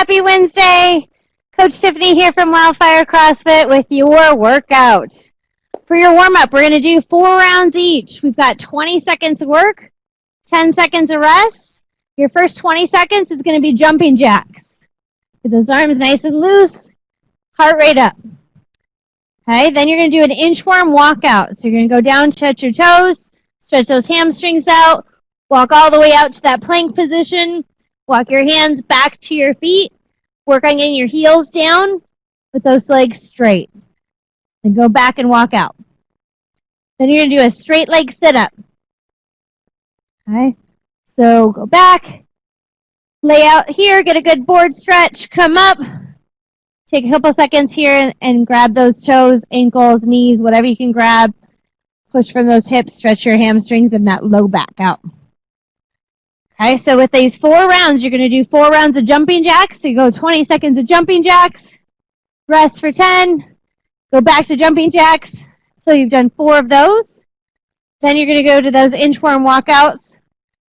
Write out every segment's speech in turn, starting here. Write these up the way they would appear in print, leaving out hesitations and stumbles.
Happy Wednesday. Coach Tiffany here from WildFire CrossFit with your workout. For your warm-up, we're going to do 4 rounds each. We've got 20 seconds of work, 10 seconds of rest. Your first 20 seconds is going to be jumping jacks. Get those arms nice and loose, heart rate up. Okay, then you're going to do an inchworm walkout. So you're going to go down, touch your toes, stretch those hamstrings out, walk all the way out to that plank position, walk your hands back to your feet, work on getting your heels down with those legs straight. Then go back and walk out. Then you're going to do a straight leg sit-up. Okay, so go back, lay out here, get a good board stretch, come up, take a couple seconds here and grab those toes, ankles, knees, whatever you can grab. Push from those hips, stretch your hamstrings and that low back out. Okay, so with these 4 rounds, you're going to do 4 rounds of jumping jacks. So you go 20 seconds of jumping jacks, rest for 10, go back to jumping jacks until you've done 4 of those. Then you're going to go to those inchworm walkouts,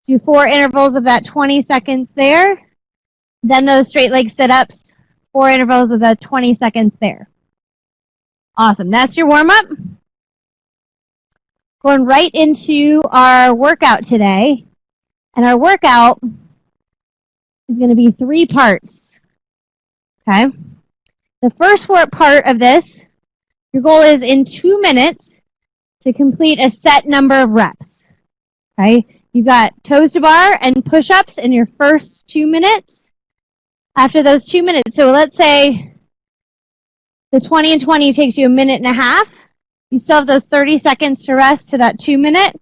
do 4 intervals of that 20 seconds there. Then those straight leg sit-ups, 4 intervals of that 20 seconds there. Awesome, that's your warm-up. Going right into our workout today. And our workout is going to be 3 parts. Okay? The first part of this, your goal is in 2 minutes to complete a set number of reps. Okay? You've got toes to bar and push-ups in your first 2 minutes. After those 2 minutes, so let's say the 20 and 20 takes you a minute and a half. You still have those 30 seconds to rest to that 2 minute.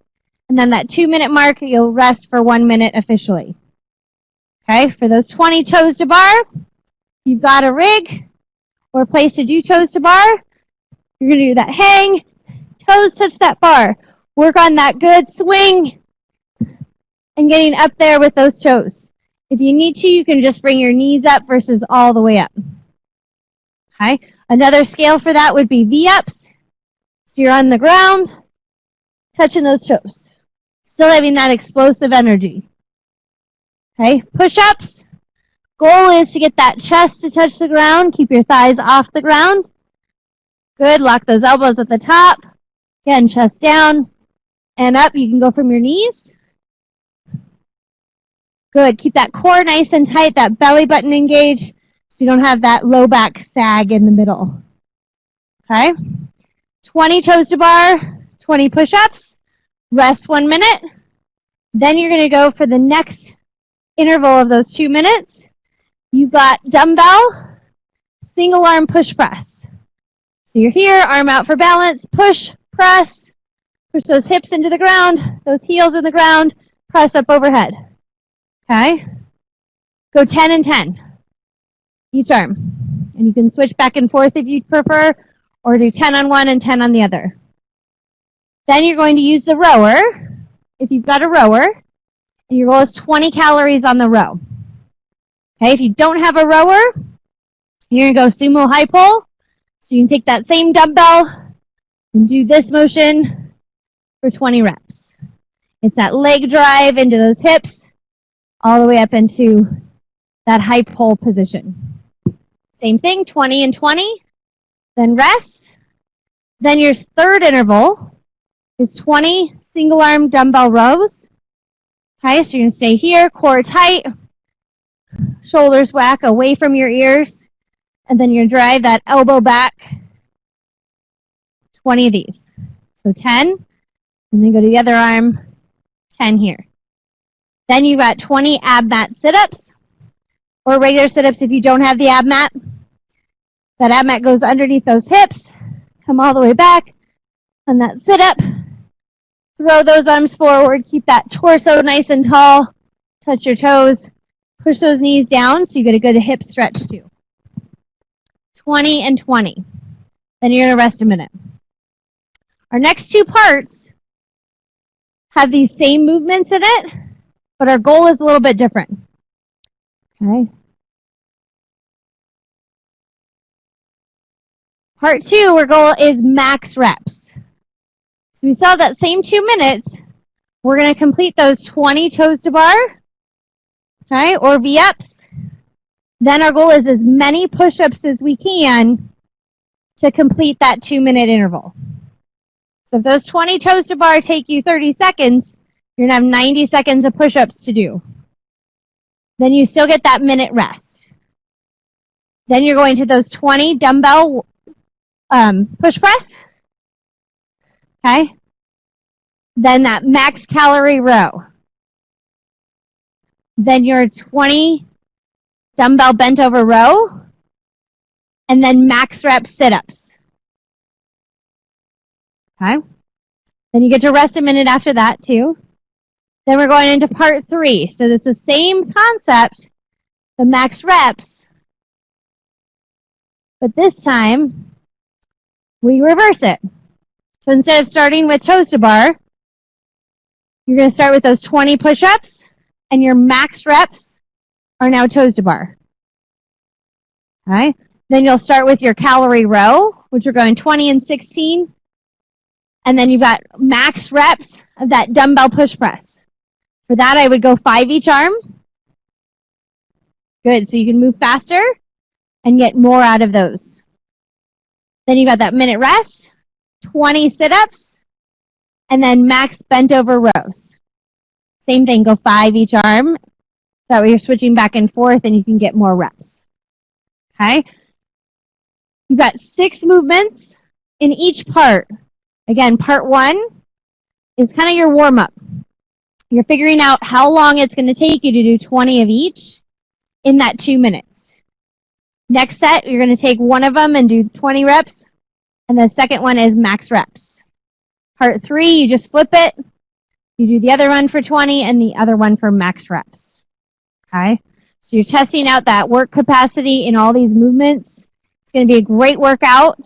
And then that 2 minute mark, you'll rest for 1 minute officially. Okay, for those 20 toes to bar, you've got a rig or a place to do toes to bar. You're going to do that hang, toes touch that bar. Work on that good swing and getting up there with those toes. If you need to, you can just bring your knees up versus all the way up. Okay, another scale for that would be V-ups. So you're on the ground, touching those toes. Still having that explosive energy. Okay, push-ups. Goal is to get that chest to touch the ground. Keep your thighs off the ground. Good, lock those elbows at the top. Again, chest down and up. You can go from your knees. Good, keep that core nice and tight, that belly button engaged so you don't have that low back sag in the middle. Okay, 20 toes to bar, 20 push-ups. Rest 1 minute. Then you're going to go for the next interval of those 2 minutes. You've got dumbbell, single arm push press. So you're here, arm out for balance, push, press, push those hips into the ground, those heels in the ground, press up overhead. Okay? Go 10 and 10, each arm. And you can switch back and forth if you prefer, or do 10 on one and 10 on the other. Then you're going to use the rower, if you've got a rower, and your goal is 20 calories on the row. Okay, if you don't have a rower, you're going to go sumo high pull. So you can take that same dumbbell and do this motion for 20 reps. It's that leg drive into those hips, all the way up into that high pull position. Same thing, 20 and 20, then rest. Then your third interval is 20 single arm dumbbell rows. Okay, so you're going to stay here, core tight, shoulders whack away from your ears, and then you're going to drive that elbow back. 20 of these. So 10, and then go to the other arm, 10 here. Then you've got 20 AbMat sit-ups, or regular sit-ups if you don't have the AbMat. That AbMat goes underneath those hips, come all the way back, on that sit-up. Throw those arms forward. Keep that torso nice and tall. Touch your toes. Push those knees down so you get a good hip stretch too. 20 and 20. Then you're going to rest a minute. Our next 2 parts have these same movements in it, but our goal is a little bit different. Okay. Part 2, our goal is max reps. So we saw that same 2 minutes. We're going to complete those 20 toes to bar, okay, or V-ups. Then our goal is as many push-ups as we can to complete that 2-minute interval. So if those 20 toes to bar take you 30 seconds, you're going to have 90 seconds of push-ups to do. Then you still get that minute rest. Then you're going to those 20 dumbbell push press. Okay? Then that max calorie row. Then your 20 dumbbell bent over row. And then max rep sit-ups. Okay? Then you get to rest a minute after that too. Then we're going into part 3. So it's the same concept, the max reps, but this time we reverse it. So instead of starting with toes to bar, you're going to start with those 20 push-ups, and your max reps are now toes to bar. Okay? Then you'll start with your calorie row, which we're going 20 and 16. And then you've got max reps of that dumbbell push press. For that, I would go 5 each arm. Good, so you can move faster and get more out of those. Then you've got that minute rest, 20 sit-ups, and then max bent over rows. Same thing, go 5 each arm. That way you're switching back and forth and you can get more reps. Okay? You've got 6 movements in each part. Again, part 1 is kind of your warm-up. You're figuring out how long it's going to take you to do 20 of each in that 2 minutes. Next set, you're going to take one of them and do 20 reps, and the second one is max reps. Part 3, you just flip it. You do the other one for 20 and the other one for max reps. Okay? So you're testing out that work capacity in all these movements. It's going to be a great workout.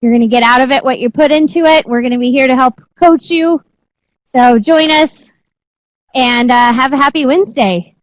You're going to get out of it what you put into it. We're going to be here to help coach you. So join us and have a happy Wednesday.